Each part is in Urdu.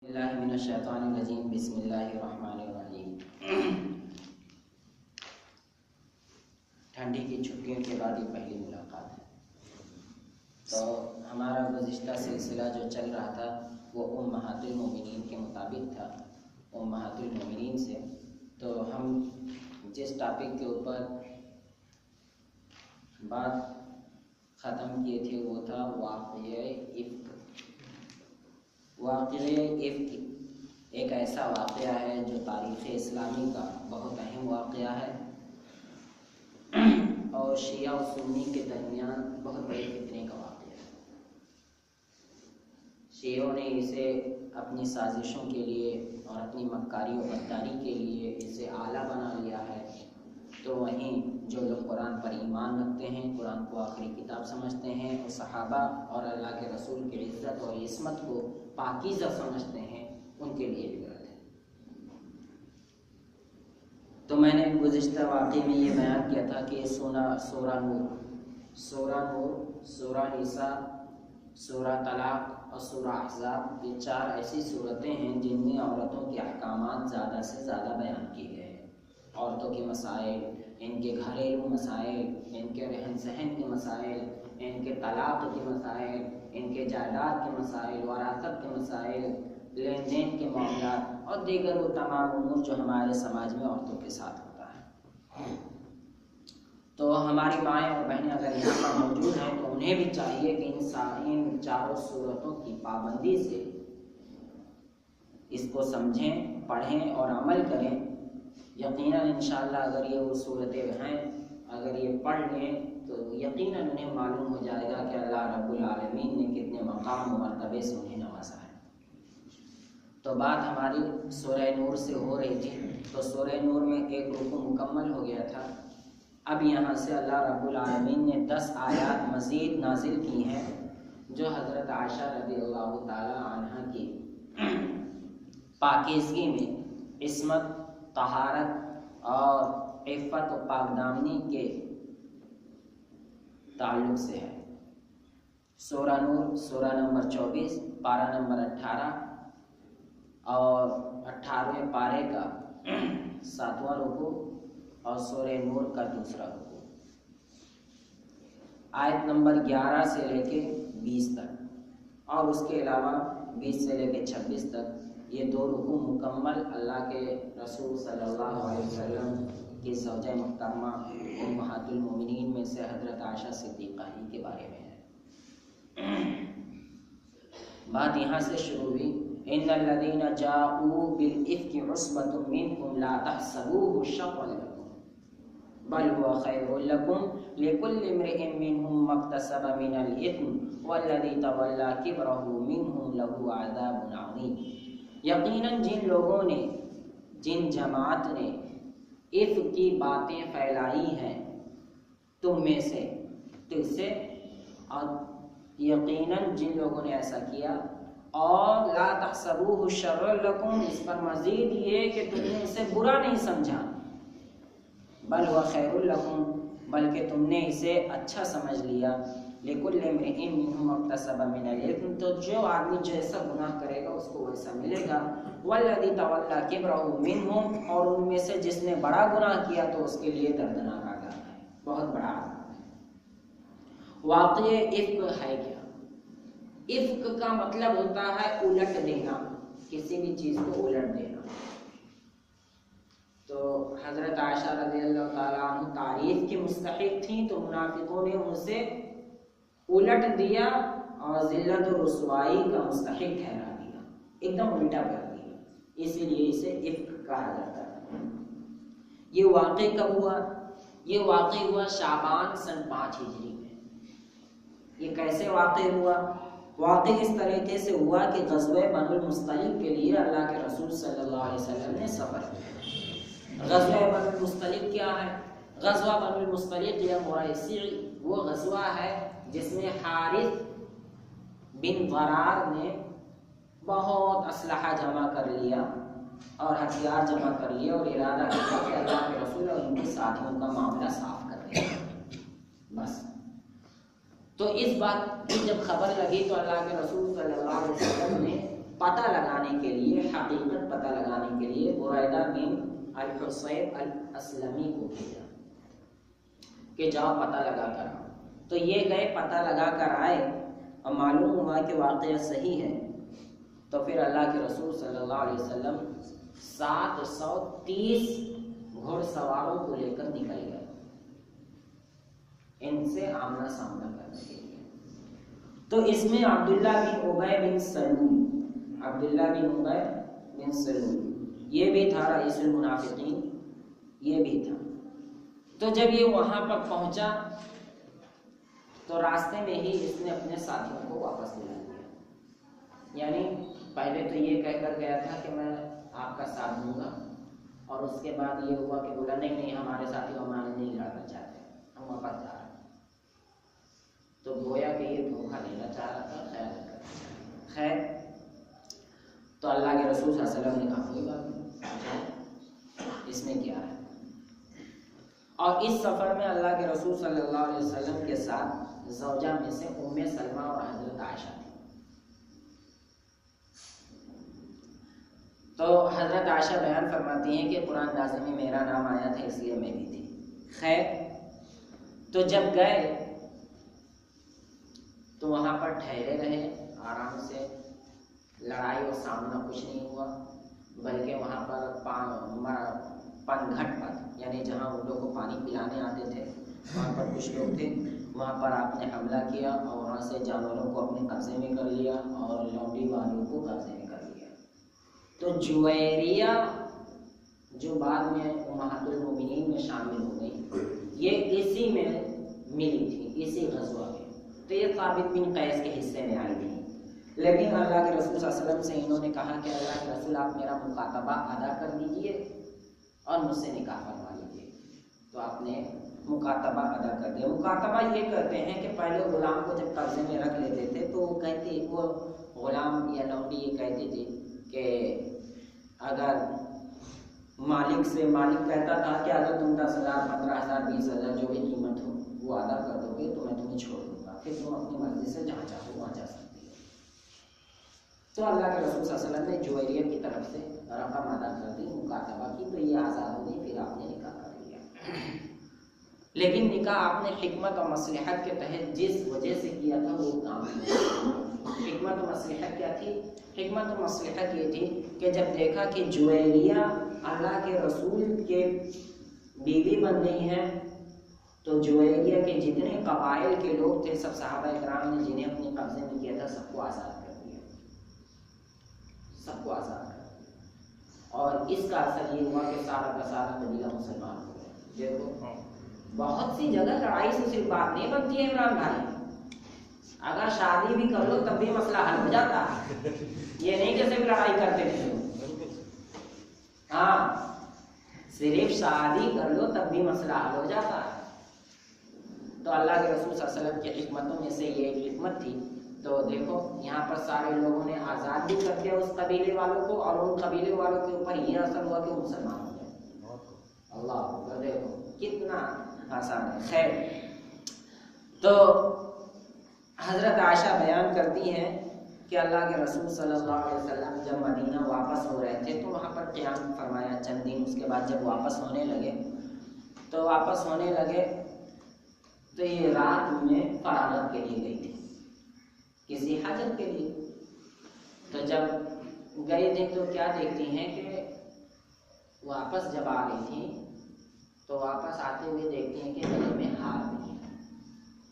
اللہ من الشیطان الرجیم بسم اللہ الرحمن الرحیم۔ ٹھنڈی کی چھٹیوں کے بعد یہ پہلی ملاقات ہے، تو ہمارا گزشتہ سلسلہ جو چل رہا تھا وہ امہات المومنین کے مطابق تھا، امہات المومنین سے۔ تو ہم جس ٹاپک کے اوپر بات ختم کیے تھے وہ تھا واقعہ افک۔ واقعہ افک ایک ایسا واقعہ ہے جو تاریخ اسلامی کا بہت اہم واقعہ ہے اور شیعہ و سنی کے درمیان بہت بڑے فتنے کا واقعہ ہے۔ شیعوں نے اسے اپنی سازشوں کے لیے اور اپنی مکاری و غداری کے لیے اسے آلہ بنا لیا ہے، تو وہیں جو لوگ قرآن پر ایمان رکھتے ہیں، قرآن کو آخری کتاب سمجھتے ہیں اور صحابہ اور اللہ کے رسول کی عزت اور عصمت کو پاکیزہ سمجھتے ہیں، ان کے لیے بھی غلط ہے۔ تو میں نے گزشتہ واقعے میں یہ بیان کیا تھا کہ سورہ نور، سورہ نساء، سورہ طلاق اور سورہ احزاب، یہ چار ایسی صورتیں ہیں جن میں عورتوں کے احکامات زیادہ سے زیادہ بیان کیے گئے ہیں۔ عورتوں کے مسائل، ان کے گھریلو مسائل، ان کے رہن سہن کے مسائل، ان کے طلاق کے مسائل، ان کے جائیداد کے مسائل، وراثت کے مسائل، لین دین کے معاملات اور دیگر وہ تمام امور جو ہمارے سماج میں عورتوں کے ساتھ ہوتا ہے۔ تو ہماری مائیں اور بہنیں اگر یہاں پر موجود ہیں تو انہیں بھی چاہیے کہ ان چاروں صورتوں کی پابندی سے اس کو سمجھیں، پڑھیں اور عمل کریں۔ یقیناً انشاءاللہ اگر یہ وہ صورتیں ہیں، اگر یہ پڑھ لیں تو یقیناً انہیں معلوم ہو جائے گا کہ اللہ رب العالمین نے کتنے مقام و مرتبے سے انہیں نوازا ہے۔ تو بات ہماری سورہ نور سے ہو رہی تھی، تو سورہ نور میں ایک رکوع مکمل ہو گیا تھا۔ اب یہاں سے اللہ رب العالمین نے 10 آیات مزید نازل کی ہیں جو حضرت عائشہ رضی اللہ تعالی عنہ کی پاکیزگی میں، عصمت، طہارت اور عفت و پاک دامنی کے تعلق سے ہے۔ سورہ نور، سورہ نمبر 24، پارہ نمبر 18 اور 18ویں پارے کا 7واں رکوع اور سورہ نور کا دوسرا رکوع، آیت نمبر 11 سے لے کے 20 تک، اور اس کے علاوہ 20 سے لے کے 26 تک یہ 2 رکوع مکمل اللہ کے رسول صلی اللہ علیہ وسلم کی زوجہ محترمہ امہات المومنین میں سے حضرت عائشہ صدیقہ ہی کے بارے میں ہے۔ بات یہاں سے شروع ہوئی، ان الذین جاءوا بالافک عصبۃ منکم لا تحسبوه شرا لکم بل هو خیر لکم لکل امرئ منهم ما اکتسب من الاثم والذی تولی کبرہ منهم له عذاب عظیم۔ یقیناً جن لوگوں نے، جن جماعت نے افک کی باتیں پھیلائی ہیں تم میں سے، تو اس سے، اور یقیناً جن لوگوں نے ایسا کیا، اور لا تحسبوه شرا لکم، اس پر مزید یہ کہ تم نے اسے برا نہیں سمجھا، بل هو خیر لکم، بلکہ تم نے اسے اچھا سمجھ لیا، لکل امرئ منہم اکتسب من الاثم، تو جو آدمی جیسا گناہ کرے گا اس کو ویسا ملے گا، والذی تولی کبرہ منہم، اور ان میں سے جس نے بڑا گناہ کیا تو اس کے لیے دردناک عذاب ہے، بہت بڑا عذاب ہے۔ واقعہ افک ہے کیا؟ افک کا مطلب ہوتا ہے الٹ دینا، کسی بھی چیز کو الٹ دینا۔ تو حضرت عائشہ رضی اللہ تعالیٰ عنہ تعریف کی مستحق تھیں، تو منافقوں نے ان سے الٹ دیا اور ذلت و رسوائی کا مستحق ٹھہرا دیا، ایک دم الٹا کر دیا، اسی لیے اسے افک کہا جاتا ہے۔ یہ واقع کب ہوا؟ یہ واقع ہوا شعبان سن 5 ہجری میں۔ یہ کیسے واقع ہوا؟ واقع اس طریقے سے ہوا کہ غزوہ بنو المصطلق کے لیے اللہ کے رسول صلی اللہ علیہ وسلم نے سفر کیا۔ غزوہ بنو المصطلق کیا ہے؟ غزوہ بنو المصطلق یا مرائسی وہ غزوہ ہے جس میں حارث بن ضرار نے بہت اسلحہ جمع کر لیا اور ہتھیار جمع کر لیے اور ارادہ کیا کہ اللہ کے رسول اور ان کے ساتھیوں کا معاملہ صاف کر دیا بس۔ تو اس بات کی جب خبر لگی تو اللہ کے رسول صلی اللہ علیہ وسلم نے پتہ لگانے کے لیے، حقیقت پتہ لگانے کے لیے بریدہ بن الحصیب الاسلمی کو بھیجا کہ جاؤ پتہ لگا کر آؤ۔ تو یہ گئے، پتہ لگا کر آئے اور معلوم ہوا کہ واقعہ صحیح ہے۔ تو پھر اللہ کے رسول صلی اللہ علیہ وسلم 730 گھڑ سواروں کو لے کر نکل گئے ان سے آمنا سامنا کرنے کے لیے۔ تو اس میں عبداللہ بن ابی بن سلول، عبداللہ بن ابی بن سلول یہ بھی تھا، رئیس المنافقین یہ بھی تھا۔ تو جب یہ وہاں پر پہنچا تو راستے میں ہی اس نے اپنے ساتھیوں کو واپس دلا دیا، یعنی پہلے تو یہ کہہ کر گیا تھا کہ میں آپ کا ساتھ دوں گا، اور اس کے بعد یہ ہوا کہ بولا نہیں ہمارے ساتھی ہمارے نہیں لڑنا چاہتے، ہم واپس جا رہے ہیں۔ تو گویا کہ یہ دھوکہ لینا چاہ رہا تھا، خیر تو اللہ کے رسول صلی اللہ علیہ وسلم نے کہا کوئی بات نہیں، اس میں کیا ہے۔ اور اس سفر میں اللہ کے رسول صلی اللہ علیہ وسلم کے ساتھ زوجہ میں سے ام سلمہ اور حضرت عائشہ تھی۔ تو حضرت عائشہ بیان فرماتی ہیں کہ قرآن نازل میں میرا نام آیا تھا اس لیے میں بھی تھی۔ خیر تو جب گئے تو وہاں پر ٹھہرے رہے آرام سے، لڑائی اور سامنا کچھ نہیں ہوا، بلکہ وہاں پر پنگھٹ پر یعنی جہاں اونٹوں کو پانی پلانے آتے تھے وہاں پر کچھ لوگ تھے، وہاں پر آپ نے حملہ کیا اور وہاں سے جانوروں کو اپنے قبضے میں کر لیا اور لونڈی والوں کو قبضے میں کر لیا۔ تو جویریہ جو بعد میں امہات المومنین میں شامل ہو گئی، یہ اسی میں ملی تھی، اسی غزوہ میں۔ تو یہ ثابت بن قیس کے حصے میں آئی تھی، لیکن اللہ کے رسول صلی اللہ علیہ وسلم سے انہوں نے کہا کہ اللہ کے رسول آپ میرا مکاتبہ ادا کر دیجئے اور مجھ سے نکاح کروا لیجیے۔ تو آپ نے مکاتبہ ادا کر دیا۔ مکاتبہ یہ کرتے ہیں کہ پہلے غلام کو جب قبضے میں رکھ لیتے تھے تو وہ غلام یا لونڈی یہ کہتے تھے کہ اگر مالک کہتا تھا کہ اگر تم 10,000 15,000 20,000 جو بھی قیمت ہو وہ ادا کر دو گے تو میں تمہیں چھوڑ دوں گا، پھر تم اپنی مرضی سے جہاں چاہو وہاں جا سکتے ہو۔ تو اللہ کے رسول صلی اللہ علیہ وسلم نے جویریہ کی طرف سے رقم ادا کر دی، مکاتبہ کی، تو یہ آزاد ہو گئی، پھر آپ نے نکاح کر لیا۔ لیکن نکاح آپ نے حکمت اور مصلحت کے تحت جس وجہ سے کیا تھا وہ کام حکمت و مصلحت کیا تھی؟ حکمت و مصلحت یہ تھی کہ جب دیکھا کہ جویریہ اللہ کے رسول کے بیوی بن گئی ہیں تو جویریہ کے جتنے قبائل کے لوگ تھے سب صحابہ کرام نے جنہیں اپنے قبضے میں کیا تھا سب کو آزاد کر دیا، سب کو آزاد کر دیا۔ اور اس کا اثر یہ ہوا کہ سارا کا سارا قبیلہ مسلمان ہو گیا۔ دیکھو بہت سی جگہ لڑائی سے صرف بات نہیں بنتی ہے عمران بھائی، اگر شادی بھی کر لو تب بھی مسئلہ حل ہو جاتا ہے، یہ نہیں کہ صرف لڑائی کرتے تھے، ہاں صرف شادی کر لو تب بھی مسئلہ حل ہو جاتا ہے۔ تو اللہ کے رسول صلی اللہ علیہ وسلم کی حکمتوں میں سے یہ ایک حکمت تھی۔ تو دیکھو یہاں پر سارے لوگوں نے آزاد بھی کر دیا اس قبیلے والوں کو، اور ان قبیلے والوں کے اوپر یہ اثر ہوا کہ وہ مسلمان ہو گئے۔ اللہ دیکھو کتنا آسان ہے۔ خیر تو حضرت عائشہ بیان کرتی ہیں کہ اللہ کے رسول صلی اللہ علیہ وسلم جب مدینہ واپس ہو رہے تھے تو وہاں پر قیام فرمایا چند دن، اس کے بعد جب واپس ہونے لگے تو یہ رات میں فراغت کے لیے گئی تھی، کسی حاجت کے لیے۔ تو جب گئی تھی تو کیا دیکھتی ہیں کہ واپس جب آ رہی تھی تو واپس آتے ہوئے دیکھتی ہیں کہ گلے میں ہار نہیں ہے،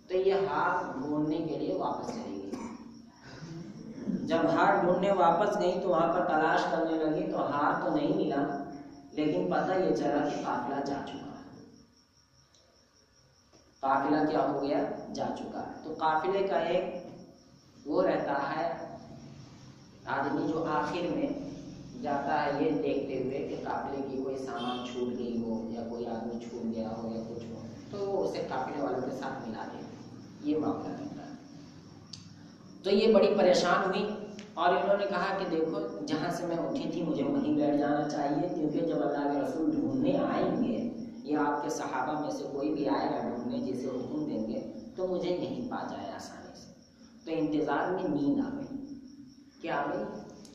تو یہ ہار ڈھونڈنے کے لیے واپس چلی گئی۔ جب ہار ڈھونڈنے واپس گئی تو وہاں پر تلاش کرنے لگی تو ہار تو نہیں ملا، لیکن پتہ یہ چلا کہ قافلہ جا چکا ہے، قافلہ کیا ہو گیا؟ جا چکا ہے۔ تو قافلے کا ایک وہ رہتا ہے آدمی جو آخر میں جاتا ہے یہ دیکھتے ہوئے کہ قافلے کی کوئی سامان چھوٹ گئی ہو یا کوئی آدمی چھوٹ گیا ہو یا کچھ ہو تو وہ اسے قافلے والوں کے ساتھ ملا دے، یہ معاملہ رہتا ہے۔ تو یہ بڑی پریشان ہوئی اور انہوں نے کہا کہ دیکھو جہاں سے میں اٹھی تھی مجھے وہیں بیٹھ جانا چاہیے، کیونکہ جب اللہ کے رسول ڈھونڈنے آئیں گے یا آپ کے صحابہ میں سے کوئی بھی آئے گا ڈھونڈنے جسے حکم دیں گے تو مجھے نہیں پا جائے آسانی سے۔ تو انتظار میں نیند آ گئی، کیا آ گئی؟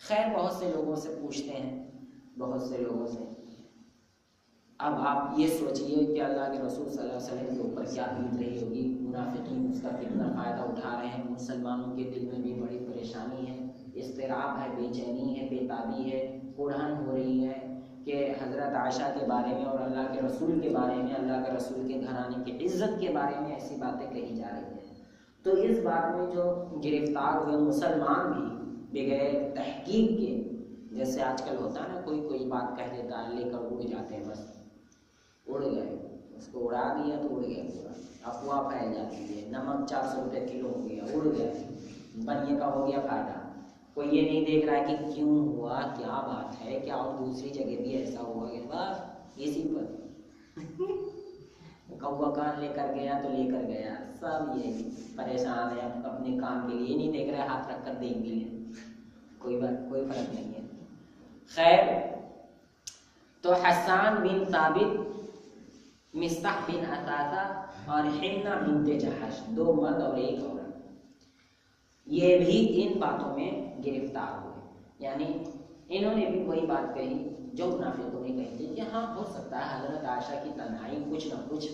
خیر بہت سے لوگوں سے پوچھتے ہیں، بہت سے لوگوں سے. اب آپ یہ سوچئے کہ اللہ کے رسول صلی اللہ علیہ وسلم کے اوپر کیا بیت رہی ہوگی، منافقین اس کا کتنا فائدہ اٹھا رہے ہیں. مسلمانوں کے دل میں بھی بڑی پریشانی ہے، اضطراب ہے، بے چینی ہے، بے تابی ہے، اڑھن ہو رہی ہے کہ حضرت عائشہ کے بارے میں اور اللہ کے رسول کے بارے میں، اللہ کے رسول کے گھرانے کی عزت کے بارے میں ایسی باتیں کہی جا رہی ہیں. تو اس بات میں جو گرفتار ہوئے مسلمان بھی بغیر تحقیق کے، جیسے آج کل ہوتا ہے نا، کوئی بات کہہ دیتا ہے، لے کر اڑ جاتے ہیں، بس اڑ گئے، اس کو اڑا دیا تو اڑ گیا پورا. افواہ پھیل جاتی ہے، نمک 400 روپے کلو ہو گیا، اڑ گیا، بنیے کا ہو گیا فائدہ. کوئی یہ نہیں دیکھ رہا ہے کہ کیوں ہوا، کیا بات ہے، کیا اور دوسری جگہ بھی ایسا ہوا کہ بس اسی پر کوا کان لے کر گیا تو لے کر گیا. سب یہ پریشان ہے اپنے کام کے لیے، نہیں دیکھ رہے، ہاتھ رکھ کر دیکھ بھی لیں، کوئی فرق نہیں ہے. خیر، تو حسان بن ثابت، مصطح بن عطاطہ اور حنہ بنت جحش، 2 مرد اور 1 عورت، یہ بھی ان باتوں میں گرفتار ہوئے. یعنی انہوں نے بھی وہی بات کہی جو منافقوں نے کہی تھی کہ ہاں ہو سکتا ہے حضرت عائشہ کی تنہائی کچھ نہ کچھ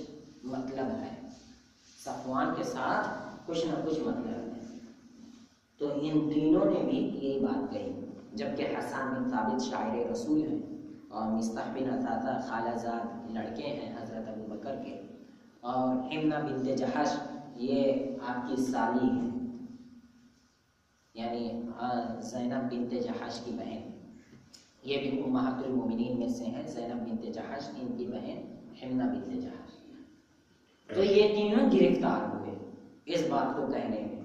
مطلب ہے، صفوان کے ساتھ کچھ نہ کچھ مطلب ہے. تو ان تینوں نے بھی یہی بات کہی، جبکہ حسان بن ثابت شاعر رسول ہیں اور مصطح بن عطاطہ خالہ زاد لڑکے ہیں حضرت ابو بکر کے، اور حنہ بنت جحش یہ آپ کی سالی ہیں، یعنی زینب بنت جحش کی بہن. یہ بھی امہات المومنین میں سے ہیں، زینب بنت جحش، ان کی بہن حنہ بنت جحش. تو یہ تینوں گرفتار ہوئے اس بات کو کہنے میں،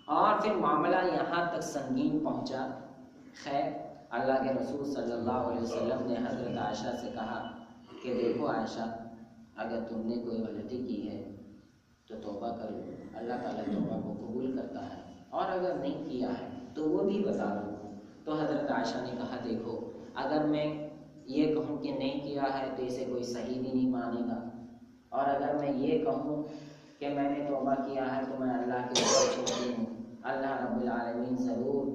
اور پھر معاملہ یہاں تک سنگین پہنچا. خیر، اللہ کے رسول صلی اللہ علیہ وسلم نے حضرت عائشہ سے کہا کہ دیکھو عائشہ، اگر تم نے کوئی غلطی کی ہے تو توبہ کر لو، اللہ تعالیٰ توبہ کو قبول کرتا ہے، اور اگر نہیں کیا ہے تو وہ بھی بتا دو. تو حضرت عائشہ نے کہا دیکھو، اگر میں یہ کہوں کہ نہیں کیا ہے تو اسے کوئی صحیح بھی نہیں مانے گا، اور اگر میں یہ کہوں کہ میں نے توبہ کیا ہے تو میں اللہ کے اوپر چھوڑتی ہوں، اللہ رب العالمین ضرور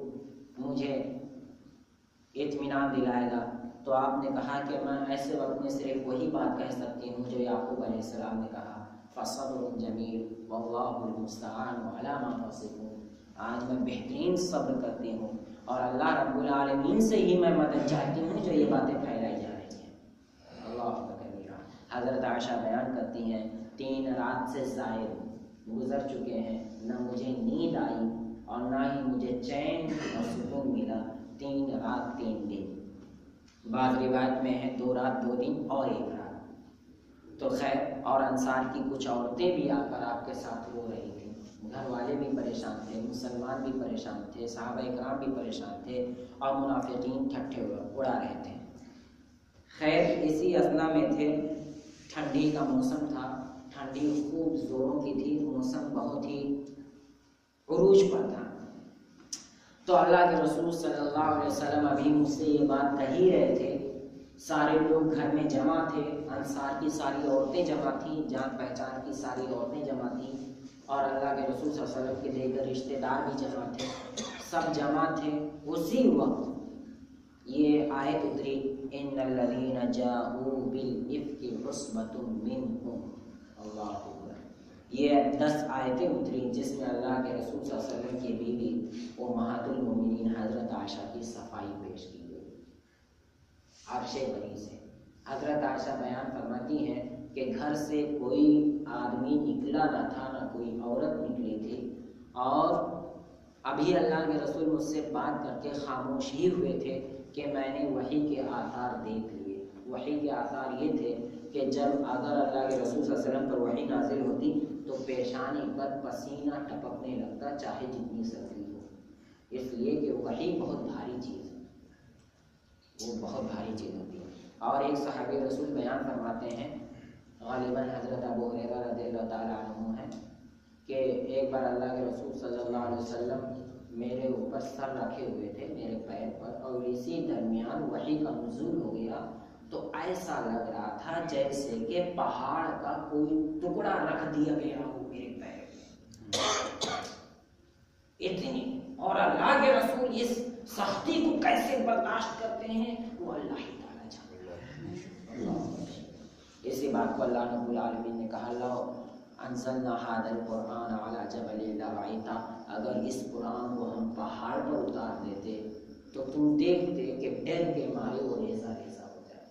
مجھے اطمینان دلائے گا. تو آپ نے کہا کہ میں ایسے وقت میں صرف وہی بات کہہ سکتی ہوں جو یعقوب علیہ السلام نے کہا، فصبر جمیل واللہ المستعان علی ما تصفون. آج میں بہترین صبر کرتی ہوں اور اللہ رب العالمین سے ہی میں مدد چاہتی ہوں جو یہ باتیں پھیلائی جا رہی ہیں. اللہ کبیرہ. حضرت عائشہ بیان کرتی ہیں 3 رات سے زائد گزر چکے ہیں، نہ مجھے نیند آئی اور نہ ہی مجھے چین اور سکون ملا. 3 رات 3 دن، بعض روایت میں ہے 2 رات 2 دن اور 1 رات. تو خیر، اور انصار کی کچھ عورتیں بھی آ کر آپ کے ساتھ رو رہی تھیں، گھر والے بھی پریشان تھے، مسلمان بھی پریشان تھے، صحابہ اکرام بھی پریشان تھے، اور منافقین ٹھٹھے اڑا رہے تھے. خیر، اسی اثنا میں تھے، ٹھنڈی کا موسم تھا، ٹھنڈی خوب زوروں کی تھی، موسم بہت ہی عروج پر تھا. تو اللہ کے رسول صلی اللہ علیہ وسلم ابھی مجھ سے یہ بات کہہ ہی رہے تھے، سارے لوگ گھر میں جمع تھے، انصار کی ساری عورتیں جمع تھیں، جان پہچان کی ساری عورتیں جمع تھیں، اور اللہ کے رسول صلی اللہ علیہ وسلم کے دیگر رشتہ دار بھی جمع تھے، سب جمع تھے. اسی وقت یہ آیت اتری، ان الذین جاءوا بالافک عصبۃ منکم. اللہ اکبر. یہ 10 آیتیں اتری جس میں اللہ کے رسول صلی اللہ علیہ وسلم کی بیوی امہات المومنین حضرت عائشہ کی صفائی پیش کی گئی عرش بری سے. حضرت عائشہ بیان فرماتی ہیں کہ گھر سے کوئی آدمی نکلا نہ تھا، نہ کوئی عورت نکلی تھی، اور ابھی اللہ کے رسول مجھ سے بات کر کے خاموش ہی ہوئے تھے کہ میں نے وحی کے آثار دیکھ لیے. وحی کے آثار یہ تھے کہ جب اگر اللہ کے رسول صلی اللہ علیہ وسلم پر وحی نازل ہوتی تو پیشانی پر پسینہ ٹپکنے لگتا، چاہے جتنی سردی ہو، اس لیے کہ وحی بہت بھاری چیز ہے، وہ بہت بھاری چیز ہوتی ہے. اور ایک صحابی رسول بیان فرماتے ہیں، غالباً حضرت ابو ہریرہ رضی اللہ تعالیٰ عنہ ہے، کہ ایک بار اللہ کے رسول صلی اللہ علیہ وسلم میرے اوپر سر رکھے ہوئے تھے، میرے پیر پر، اور اسی درمیان وحی کا نزول ہو گیا تو ایسا لگ رہا تھا جیسے کہ پہاڑ کا کوئی ٹکڑا رکھ دیا گیا ہو میرے پیر اتنی. اور اللہ کے رسول اس سختی کو کیسے برداشت کرتے ہیں وہ اللہ ہی تعالیٰ جانتا ہے۔ اسی بات کو اللہ رب العالمین نے کہا لو انزلنا هذا القرآن على جبل لرأيته، اگر اس قرآن کو ہم پہاڑ پر اتار دیتے تو تم دیکھتے کہ ڈر کے مارے وہ ریزہ ریزہ ہو جائے۔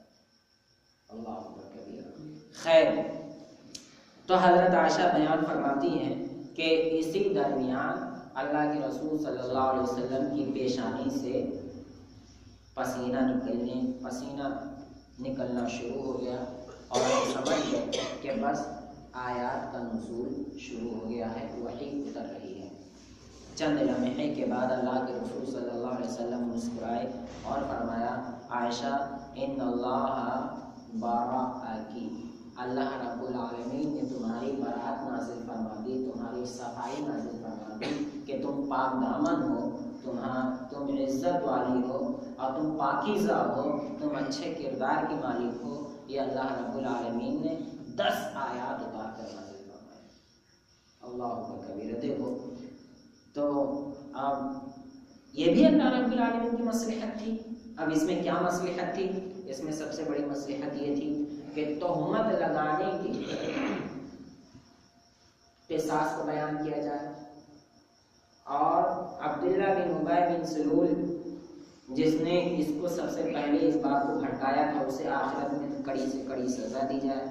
اللہ اکبر کبیرہ۔ خیر، تو حضرت عائشہ بیان فرماتی ہیں کہ اسی درمیان اللہ کے رسول صلی اللہ علیہ وسلم کی پیشانی سے پسینہ نکلنا شروع ہو گیا اور ہم سمجھ گئے کہ بس آیات کا نزول شروع ہو گیا ہے، وحی اتر رہی ہے۔ چند لمحے کے بعد اللہ کے رسول صلی اللہ علیہ وسلم مسکرائے اور فرمایا عائشہ ان اللہ براءکی، اللہ رب العالمین نے تمہاری برات نازل فرما دی، تمہاری صفائی نازل فرما دی کہ تم پاک دامن ہو، تم عزت والی ہو اور تم پاکیزہ ہو، تم اچھے کردار کی مالک ہو۔ یہ اللہ رب العالمین نے 10 آیات اتار کر نازل فرمائے۔ اللہ اکبر کبیرہ۔ دیکھو تو اب یہ بھی اللہ رب العالمین کی مصلحت تھی۔ اب اس میں کیا مصلحت تھی؟ اس میں سب سے بڑی مصلحت یہ تھی کہ تہمت لگانے کی قصاص کو بیان کیا جائے، اور عبداللہ بن ابی بن سلول جس نے اس کو سب سے پہلے اس بات کو بھڑکایا تھا اسے آخرت میں کڑی سے کڑی سزا دی جائے،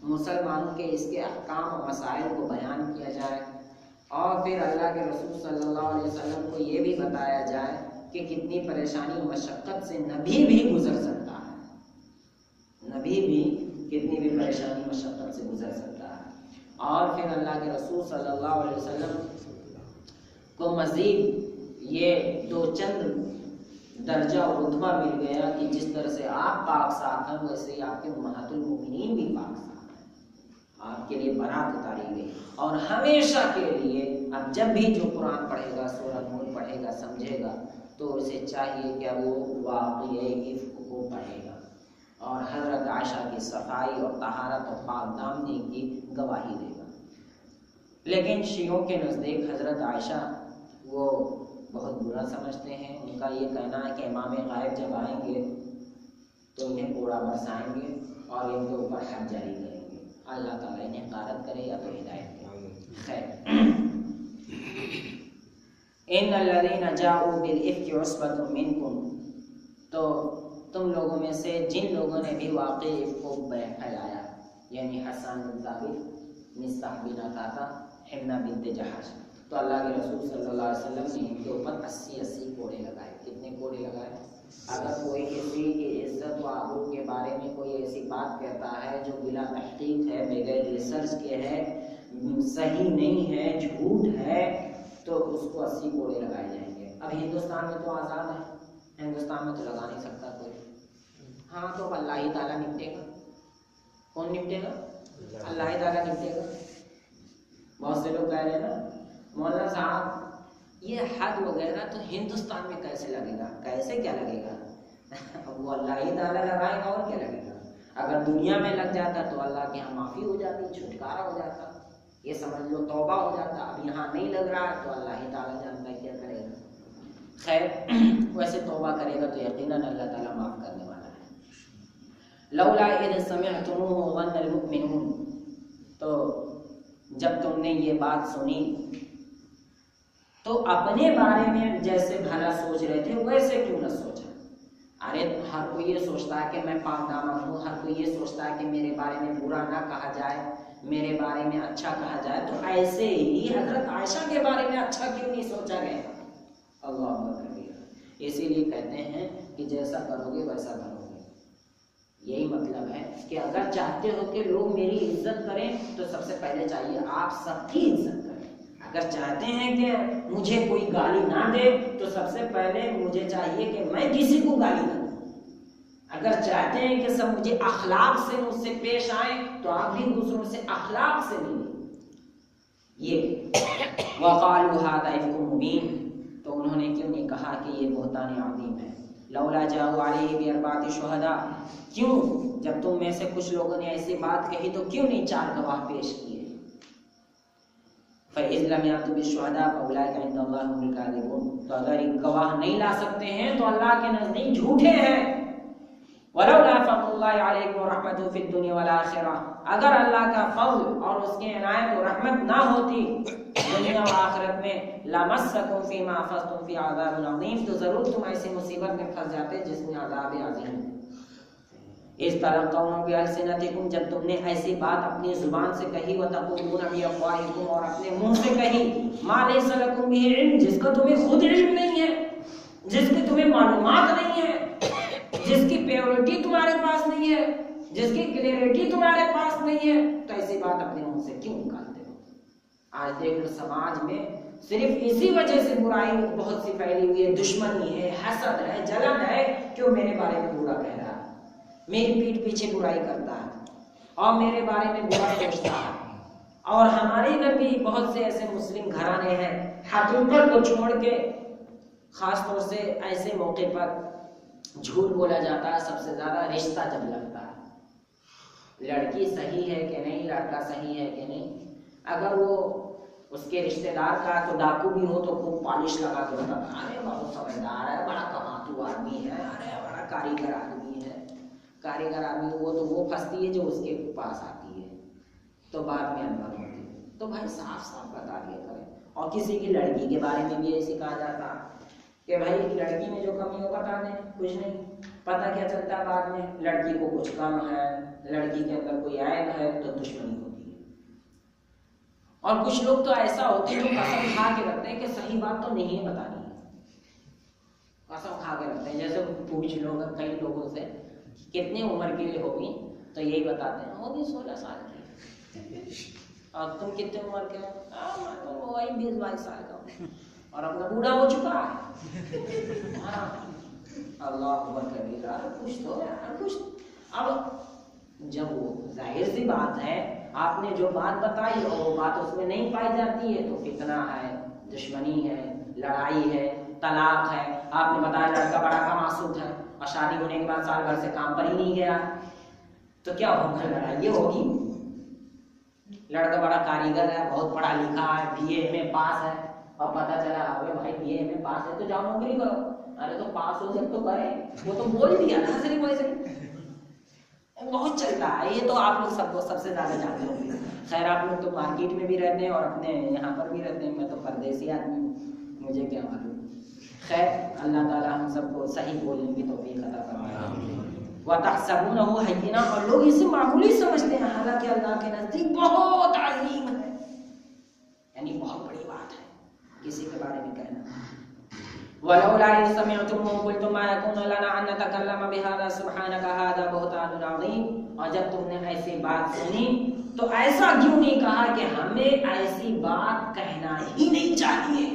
مسلمانوں کے اس کے احکام و مسائل کو بیان کیا جائے، اور پھر اللہ کے رسول صلی اللہ علیہ وسلم کو یہ بھی بتایا جائے کہ کتنی پریشانی و مشقت سے نبی بھی گزر سکتا ہے، نبی بھی کتنی بھی پریشانی مشقت سے گزر سکتا ہے۔ اور پھر اللہ کے رسول صلی اللہ علیہ وسلم کو مزید یہ 2 چند درجہ اور رتبہ مل گیا کہ جس طرح سے آپ پاک صاف ہیں ویسے ہی آپ کے امہات المؤمنین بھی پاک صاف ہیں، آپ کے لیے برات اتاری گئی، اور ہمیشہ کے لیے اب جب بھی جو قرآن پڑھے گا، سورہ نور پڑھے گا، سمجھے گا تو اسے چاہیے کہ وہ واقعہ عفق کو پڑھے گا اور حضرت عائشہ کی صفائی اور طہارت اور پاک دامنی کی گواہی دے گا۔ لیکن شیعوں کے نزدیک حضرت عائشہ وہ بہت برا سمجھتے ہیں، ان کا یہ کہنا ہے کہ امام غائب جب آئیں گے تو انہیں کوڑا برسائیں گے اور ان کے اوپر حد جاری کریں گے، اللہ تعالیٰ انہیں غارت کرے یا تو ہدایت دے۔ خیر، ان الذین جاؤوا بالافک عصبۃ منکم، تو تم لوگوں میں سے جن لوگوں نے بھی واقعی افک کو پھیلایا، یعنی حسان بن ثابت، مصطح بن عطاطہ، حمنہ بنت جحش، تو اللہ کے رسول صلی اللہ علیہ وسلم نے ان کے اوپر 80 کوڑے لگائے۔ کتنے کوڑے لگائے؟ اگر کوئی کسی کی عزت و آبرو کے بارے میں کوئی ایسی بات کہتا ہے جو بلا تحقیق ہے، بغیر ریسرچ کے ہے، صحیح نہیں ہے، جھوٹ ہے، تو اس کو 80 کوڑے لگائے جائیں گے۔ اب ہندوستان میں تو آزاد ہے، ہندوستان میں تو لگا نہیں سکتا کوئی، ہاں تو اللہ ہی تعالیٰ نپٹے گا۔ کون نپٹے گا؟ اللہ ہی تعالیٰ نپٹے گا۔ بہت سے لوگ کہہ رہے ہیں نا مولانا صاحب یہ حد وغیرہ تو ہندوستان میں کیسے لگے گا؟ کیسے کیا لگے گا؟ وہ اللہ ہی تعالیٰ لگائے گا اور کیا لگے گا؟ اگر دنیا میں لگ جاتا تو اللہ کے یہاں معافی ہو جاتی، چھٹکارا ہو جاتا، یہ سمجھ لو توبہ ہو جاتا۔ اب یہاں نہیں لگ رہا ہے تو اللہ ہی تعالیٰ جانتا ہے کیا کرے گا۔ خیر، ویسے توبہ کرے گا تو یقیناً اللہ تعالیٰ معاف کرنے والا ہے۔ لولا اذ سمعتموه ظن المؤمنون، تو جب تم نے یہ بات سنی تو اپنے بارے میں جیسے بھلا سوچ رہے تھے ویسے کیوں نہ سوچا؟ ارے ہر کوئی یہ سوچتا ہے کہ میں پاک دامن ہوں، ہر کوئی یہ سوچتا ہے کہ میرے بارے میں برا نہ کہا جائے، میرے بارے میں اچھا کہا جائے، تو ایسے ہی حضرت عائشہ کے بارے میں اچھا کیوں نہیں سوچا گیا؟ اللہ اکبر۔ اسی لیے کہتے ہیں کہ جیسا کرو گے ویسا کرو گے۔ یہی مطلب ہے کہ اگر چاہتے ہو کہ لوگ میری عزت کریں تو سب سے پہلے چاہیے آپ سب کی عزت کریں۔ اگر چاہتے ہیں کہ مجھے کوئی گالی نہ دے تو سب سے پہلے مجھے چاہیے کہ میں کسی کو گالی نہ دوں۔ اگر چاہتے ہیں کہ سب مجھے اخلاق سے مجھ سے پیش آئیں تو آپ بھی دوسروں سے اخلاق سے ملیں۔ یہ وقالوا هذا افک مبین، تو انہوں نے کیوں نہیں کہا کہ یہ بہتان عظیم ہے؟ لولا جاءوا علیہ باربعۃ شہداء، کیوں جب تم میں سے کچھ لوگوں نے ایسی بات کہی تو کیوں نہیں 4 گواہ پیش کیے؟ فَإِذْ لَمْ يَأْتُوا بِالشُّهَدَاءِ فَأُولَٰئِكَ عِندَ اللَّهِ هُمُ الْكَاذِبُونَ، تو اگر گواہ نہیں لا سکتے ہیں تو اللہ کے نزدیک جھوٹے ہیں. وَلَوْلَا فَضْلُ اللَّهِ عَلَيْكُمْ وَرَحْمَتُهُ فِي الدُّنْيَا وَالْآخِرَةِ، اگر اللہ کا فضل اور اس کی عنایت و رحمت نہ ہوتی دنیا و آخرت میں، لَمَسَّكُمْ فِي مَا أَخَذْتُمْ فِيهِ عَذَابٌ عَظِيمٌ، تو ضرور تم ایسی مصیبت میں پھنس جاتے جس میں عذاب عظیم. اس تلقون بألسنتکم، جب تم نے ایسی بات اپنی زبان سے کہی، وتقولون بأفواہکم، اور اپنے منہ سے کہی، ما لیس لکم بہ علم، جس کا تمہیں خود علم نہیں ہے، جس کی تمہیں معلومات نہیں ہے، جس کی پیورٹی تمہارے پاس نہیں ہے، جس کی کلیئرٹی تمہارے پاس نہیں ہے، تو ایسی بات اپنے منہ سے کیوں نکالتے ہو؟ آج دیکھ لو سماج میں صرف اسی وجہ سے برائی بہت سی پھیلی ہوئی ہے، دشمنی ہے، حسد ہے، جلن ہے کہ وہ میرے بارے میں برا کہہ رہا ہے، میری پیٹھ پیچھے برائی کرتا ہے اور میرے بارے میں برا سوچتا ہے. اور ہمارے ادھر بھی بہت سے ایسے مسلم گھرانے ہیں، حقیقت کو چھوڑ کے خاص طور سے ایسے موقع پر جھوٹ بولا جاتا ہے. سب سے زیادہ رشتہ جب لگتا ہے، لڑکی صحیح ہے کہ نہیں، لڑکا صحیح ہے کہ نہیں، اگر وہ اس کے رشتہ دار کا تو ڈاکو بھی ہو تو خوب پالش لگا کے بتاتا، ارے بہت سمجھدار ہے، بڑا کماتو آدمی ہے، ارے بڑا کاریگر آدمی ہے. کاریگر آدمی وہ تو وہ پھنستی ہے جو اس کے پاس آتی ہے، تو بعد میں انور ہوتی ہے. تو بھائی صاف صاف بتا دیا کریں. اور کسی کی لڑکی کے بارے میں بھی ایسے کہا جاتا کہ بھائی لڑکی میں جو کمی ہو بتا دیں، کچھ نہیں پتہ کیا چلتا ہے بعد میں، لڑکی کو کچھ کم ہے، لڑکی کے اندر کوئی عیب ہے تو دشمنی ہوتی ہے. اور کچھ لوگ تو ایسا ہوتے ہیں جو قسم کھا کے رکھتے ہیں کہ صحیح بات تو نہیں بتانی ہے، قسم کھا کے رکھتے ہیں. جیسے پوچھ لوگ کئی لوگوں سے کتنے عمر کے لیے ہوگی تو یہی بتاتے ہیں ہوگی 16 سال کی. اور تم کتنے عمر کے ہو؟ وہی 20-22 سال کا ہوں اور اپنا بوڑھا ہو چکا ہے. اللہ اکبر کبیرہ، کچھ تو یار کچھ. اب جب وہ ظاہر سی بات ہے آپ نے جو بات بتائی اور وہ بات اس میں نہیں پائی جاتی ہے تو فتنہ ہے، دشمنی ہے، لڑائی ہے، طلاق ہے. آپ نے بتایا لڑکا بڑا کماسود ہے اور شادی ہونے کے بعد سال بھر سے کام پر ہی نہیں گیا تو کیا ہوگا؟ لڑائی ہوگی. لڑکا بڑا کاریگر ہے، بہت پڑھا لکھا ہے، بی اے میں پاس ہے، اور پتہ چلا ارے بھائی بی اے میں پاس ہے تو جاؤ نوکری کرو. ارے تو پاس ہو جب تو کرے، وہ تو بول دیا نا صرف ویسے. بہت چلتا ہے یہ تو، آپ لوگ سب سے زیادہ جانتے ہوں گے. خیر آپ لوگ تو مارکیٹ میں بھی رہتے ہیں اور اپنے یہاں پر بھی رہتے ہیں، میں تو پردیسی آدمی ہوں، مجھے کیا معلوم. خیر اللہ تعالیٰ ہم سب کو صحیح بولنے کی توفیق عطا فرمائے. وَتَحْسَبُونَهُ هَيِّنًا، اور لوگ اسے معمولی سمجھتے ہیں، حالانکہ اللہ کے نزدیک بہت عظیم ہے، یعنی بہت بڑی بات ہے کسی کے بارے میں کہنا. وَلَوْلَا إِذْ سَمِعْتُمُوهُ قُلْتُم مَّا يَكُونُ لَنَا أَن نَّتَكَلَّمَ بِهَٰذَا سُبْحَانَكَ هَٰذَا بُهْتَانٌ عَظِيمٌ، اور جب تم نے ایسی بات سنی تو ایسا کیوں نہیں کہا کہ ہمیں ایسی بات کہنا ہی نہیں چاہیے،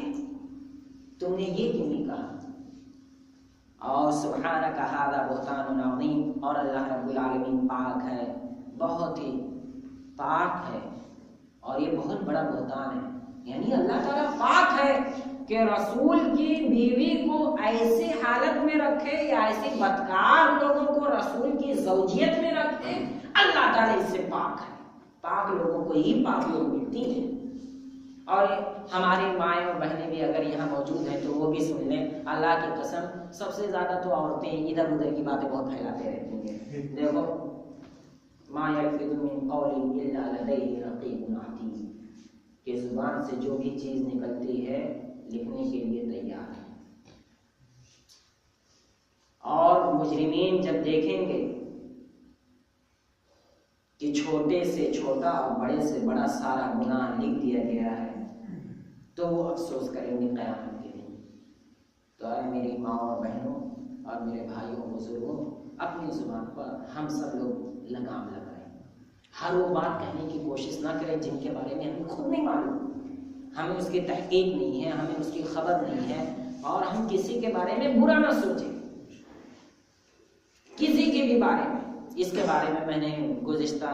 تم نے یہ کیوں نہیں کہا. اور سبحانک ھذا بہتان عظیم، اور اللہ رب العالمین پاک ہے، بہت ہی پاک ہے، اور یہ بہت بڑا بہتان ہے. یعنی اللہ تعالیٰ پاک ہے کہ رسول کی بیوی کو ایسی حالت میں رکھے یا ایسی بدکار لوگوں کو رسول کی زوجیت میں رکھے. اللہ تعالیٰ اس سے پاک ہے. پاک لوگوں کو ہی پاک لوگ ملتی ہیں. اور ہماری مائیں اور بہنیں بھی اگر یہاں موجود ہیں تو وہ بھی سن لیں، اللہ کی قسم سب سے زیادہ تو عورتیں ادھر ادھر کی باتیں بہت پھیلاتے رہتی ہیں. دیکھو ما یلفظ من قول الا لدیہ رقیب عتید، کہ زبان سے جو بھی چیز نکلتی ہے لکھنے کے لیے تیار ہے. اور مجرمین جب دیکھیں گے کہ چھوٹے سے چھوٹا اور بڑے سے بڑا سارا گناہ لکھ دیا گیا ہے تو وہ افسوس کریں گے قیامت کے دن. تو اے میری ماں اور بہنوں اور میرے بھائیوں بزرگوں، اپنی زبان پر ہم سب لوگ لگام لگائیں. ہر وہ بات کہنے کی کوشش نہ کریں جن کے بارے میں ہمیں خود نہیں معلوم، ہمیں اس کی تحقیق نہیں ہے، ہمیں اس کی خبر نہیں ہے، اور ہم کسی کے بارے میں برا نہ سوچیں کسی کے بھی بارے میں. اس کے بارے میں نے گزشتہ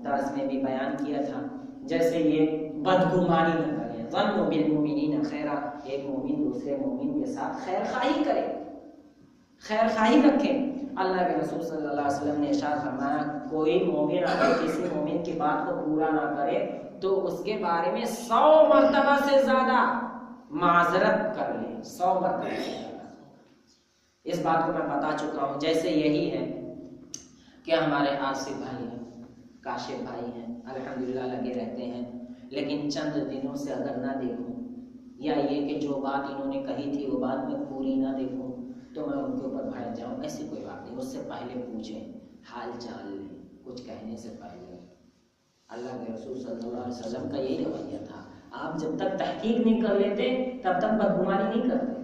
درس میں بھی بیان کیا تھا. جیسے یہ بدگمانی نہ کریں، ظن بالمؤمنین خیرا، ایک مومن دوسرے مومن کے ساتھ خیر خواہی کرے، خیر خواہی رکھیں. اللہ کے رسول صلی اللہ علیہ وسلم نے ارشاد فرمایا کوئی مومن اگر کسی مومن کی بات کو پورا نہ کرے تو اس کے بارے میں 100 مرتبہ سے زیادہ معذرت کر لیں، 100 مرتبہ سے زیادہ۔ اس بات کو میں بتا چکا ہوں۔ جیسے یہی ہے کہ ہمارے آصف بھائی ہیں، کاشف بھائی ہیں، الحمدللہ لگے رہتے ہیں، لیکن چند دنوں سے اگر نہ دیکھوں یا یہ کہ جو بات انہوں نے کہی تھی وہ بات میں پوری نہ دیکھوں تو میں ان کے اوپر بھڑک جاؤں، ایسی کوئی بات نہیں۔ اس سے پہلے پوچھیں، حال چال لیں، کچھ کہنے سے پہلے۔ اللہ کے رسول صلی اللہ علیہ وسلم کا یہی رویہ تھا، آپ جب تک تحقیق نہیں کر لیتے تب تک بدگمانی نہیں کرتے۔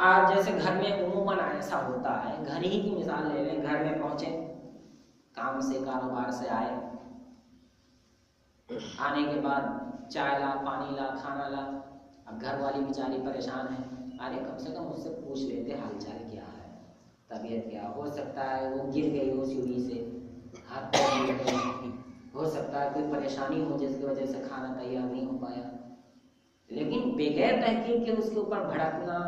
آج جیسے گھر میں عموماً ایسا ہوتا ہے، گھر ہی کی مثال لے لیں، گھر میں پہنچے، کام سے کاروبار سے آئے، آنے کے بعد چائے لا، پانی لا، کھانا لا، اب گھر والی بیچاری پریشان ہے، ارے کم سے کم اس سے پوچھ لیتے حال چال کیا ہے، طبیعت کیا، ہو سکتا ہے وہ گر گئی ہو سیڑھی سے، ہاتھ پیر گر گئے، ہو سکتا ہے کوئی پریشانی ہو جس کی وجہ سے کھانا تیار نہیں ہو پایا، لیکن بغیر تحقیق کے اس کے اوپر بھڑکنا،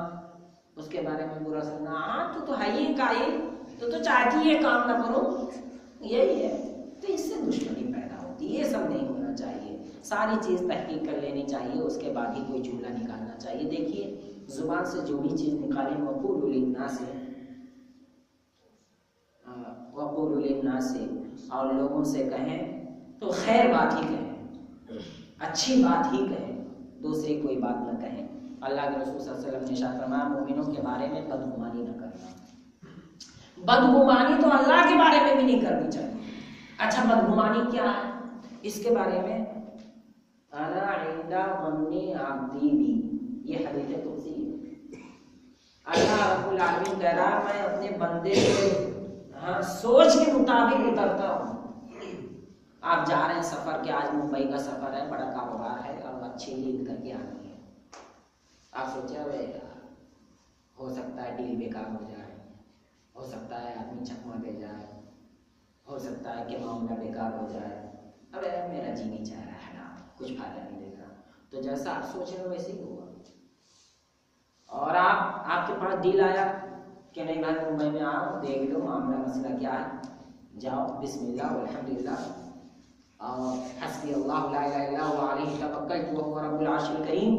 اس کے بارے میں برا سننا، ہاں تو ہے ہی قائل، تو چاہتی ہے کام نہ کرو، یہی ہے، تو اس سے دشمنی پیدا ہوتی ہے۔ یہ سب نہیں ہونا چاہیے، ساری چیز تحقیق کر لینی چاہیے، اس کے بعد ہی کوئی جملہ نکالنا چاہیے۔ دیکھیے زبان سے جو بھی چیز نکالیں وقولوا للناس سے، وقولوا للناس سے، اور لوگوں سے کہیں تو خیر بات ہی کہیں، اچھی بات ہی کہیں، دوسری کوئی بات نہ کہیں۔ اللہ کے رسول صلی اللہ علیہ وسلم نے ارشاد فرمایا مومنوں کے بارے میں بدگمانی نہ کرنا۔ بدگمانی تو اللہ کے بارے میں بھی نہیں کرنی چاہیے۔ اچھا بدگمانی کیا ہے؟ اس کے بارے میں انا عند ظن عبدی بی، یہ حدیث قدسی ہے۔ اللہ رب العالمین کہہ رہا میں اپنے بندے کے سوچ کے مطابق اترتا ہوں۔ آپ جا رہے ہیں سفر کے، آج ممبئی کا سفر ہے، بڑا کاروبار ہے اور اچھی ڈیل کر کے آنی ہے، آپ سوچے ہوئے یار ہو سکتا ہے ڈیل بیکار ہو جائے، ہو سکتا ہے آدمی چکما دے جائے، ہو سکتا ہے کہ معاملہ بیکار ہو جائے، ارے میرا جی نہیں چاہ رہا ہے نا، کچھ فائدہ نہیں دے گا، تو جیسا آپ سوچ رہے ہو ویسے ہی ہوگا۔ اور آپ کے پاس ڈیل آیا کہ نہیں بھائی ممبئی میں آؤ، دیکھ لو معاملہ مسئلہ کیا ہے، جاؤ بسم اللہ والحمدللہ اور حسبی اللہ لا الہ الا هو علیہ توکلت وهو رب العرش الکریم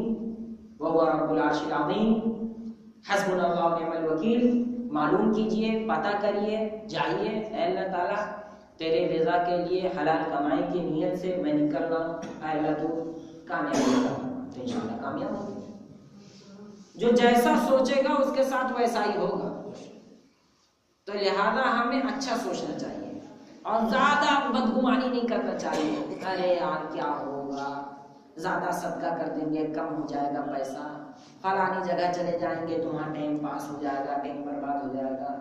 وهو رب العرش العظیم حسبنا اللہ ونعم الوکیل۔ معلوم کیجئے، پتہ کریے، جائیے، اے اللہ تعالیٰ تیرے رضا کے لیے حلال کمائی کی نیت سے میں نکل رہا ہوں، اے اللہ تو کامیاب ہوگا، تو انشاءاللہ کامیاب ہوگا۔ جو جیسا سوچے گا اس کے ساتھ ویسا ہی ہوگا، تو لہذا ہمیں اچھا سوچنا چاہیے اور زیادہ بدگمانی نہیں کرنا چاہیے، ارے یار کیا ہوگا، زیادہ صدقہ کر دیں گے کم ہو جائے گا پیسہ، فلانی جگہ چلے جائیں گے تو وہاں ٹائم پاس ہو جائے گا، ٹائم برباد ہو جائے گا،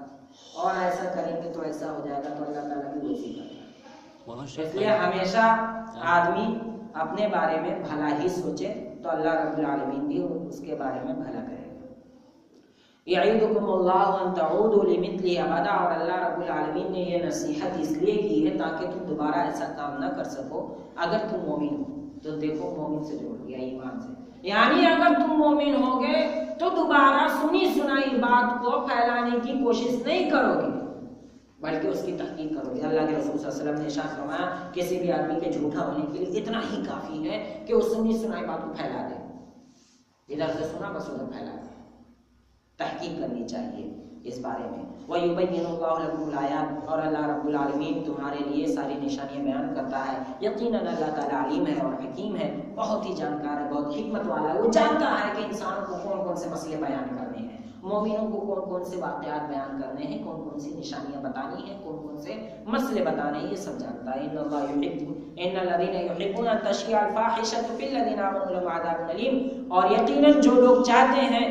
اور ایسا کریں گے تو ایسا ہو جائے گا، تو اللہ تعالیٰ بھی ویسے کرتا ہے۔ اس لیے ہمیشہ آدمی اپنے بارے میں بھلا ہی سوچے تو اللہ رب العالمین بھی اس کے بارے میں بھلا کرے گا۔ یعیدکم اللہ ان تعودوا لمثلہ ابدا، اور اللہ رب العالمین نے یہ نصیحت اس لیے کی ہے تاکہ تم دوبارہ ایسا کام نہ کر سکو اگر تم مومن ہو۔ تو دیکھو مومن سے جوڑ دیا ایمان سے، یعنی اگر تم مومن ہوگے تو دوبارہ سنی سنائی بات کو پھیلانے کی کوشش نہیں کرو گے بلکہ اس کی تحقیق کرو گے۔ اللہ کے رسول صلی اللہ علیہ وسلم نے ارشاد فرمایا کسی بھی آدمی کے جھوٹا ہونے کے لیے اتنا ہی کافی ہے کہ وہ سنی سنائی بات کو پھیلا دے، ادھر سے سنا بس ادھر پھیلا دے۔ تحقیق کرنی چاہیے اس بارے میں۔ وَيُبَيِّنُ اللَّهُ لَكُمُ الْآيَاتِ، اور اللہ رب العالمین تمہارے لیے ساری نشانیاں بیان کرتا ہے۔ یقیناً اللہ تعالیٰ علیم ہے اور حکیم ہے، بہت ہی جانکار ہے، بہت حکمت والا ہے۔ وہ جانتا ہے کہ انسانوں کو کون کون سے مسئلے بیان کرنے ہیں، مومنوں کو کون کون سے واقعات بیان کرنے ہیں، کون کون سی نشانیاں بتانی ہیں، کون کون سے مسئلے بتانے ہیں، یہ سب جانتا ہے۔ ان اللہ یحب ان الذین یحبون ان تشیع الفاحشۃ فی الذین آمنوا لهم عذاب الیم، اور یقیناً جو لوگ چاہتے ہیں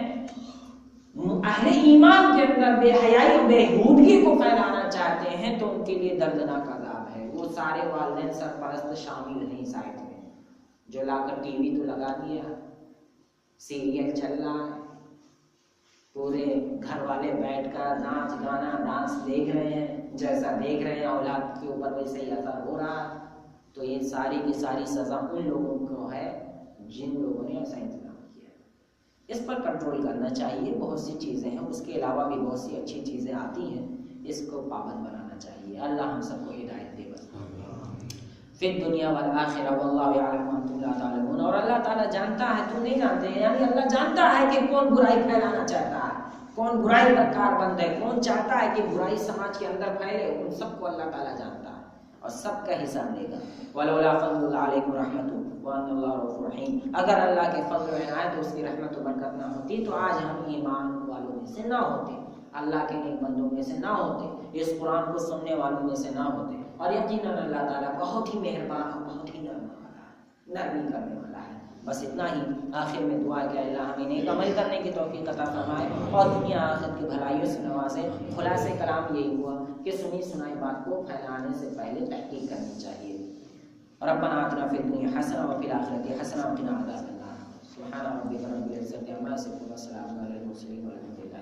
اہل ایمان کے اندر بے حیائی اور بےہودگی کو پھیلانا چاہتے ہیں تو ان کے لیے دردناک عذاب ہے۔ وہ سارے والدین سرپرست شامل ہیں اس آیت میں، جو لا کر ٹی وی تو لگا دیا، سیریل چل رہا ہے، پورے گھر والے بیٹھ کر ناچ گانا ڈانس دیکھ رہے ہیں، جیسا دیکھ رہے ہیں اولاد کے اوپر ویسے ہی اثر ہو رہا ہے، تو یہ ساری کی ساری سزا ان لوگوں کو ہے جن لوگوں نے ایسا انتظام کیا ہے۔ اس پر کنٹرول کرنا چاہیے، بہت سی چیزیں ہیں، اس کے علاوہ بھی بہت سی اچھی چیزیں آتی ہیں، اس کو پابند بنانا چاہیے۔ اللہ ہم سب کو ہدایت دے بس۔ فی الدنیا والآخرہ واللہ یعلم وانتم لا تعلمون، اور اللہ تعالیٰ جانتا ہے تم نہیں جانتے، یعنی اللہ جانتا ہے کہ کون برائی پھیلانا چاہتا ہے، کون برائی کا کاربند ہے، کون چاہتا ہے کہ برائی سماج کے اندر پھیلے، ان سب کو اللہ تعالیٰ جانتا ہے اور سب کا حساب لے گا۔ ولولا فضل اللہ علیکم ورحمتہ وان اللہ رؤوف رحیم، اگر اللہ کے فضل و عنایت اس کی رحمت و برکت نہ ہوتی تو آج ہم ایمان والوں میں سے نہ ہوتے، اللہ کے نیک بندوں میں سے نہ ہوتے، اس قرآن کو سننے والوں میں سے نہ ہوتے۔ اور یقیناً اللہ تعالیٰ بہت ہی مہربان اور بہت ہی نرم والا ہے، نرمی کرنے والا ہے۔ بس اتنا ہی، آخر میں دعا ہے کہ اللہ ہمیں نیک عمل کرنے کی توفیق عطا فرمائے اور دنیا آخرت کی بھلائیوں سے نوازے۔ خلاصہ کلام یہی ہوا کہ سنی سنائی بات کو پھیلانے سے پہلے تحقیق کرنی چاہیے۔ ربنا آتنا فی الدنیا حسنہ وفی الآخرۃ حسنہ وقنا عذاب النار۔ سبحان ربک رب العزۃ عما یصفون وسلام علی المرسلین والحمد للہ۔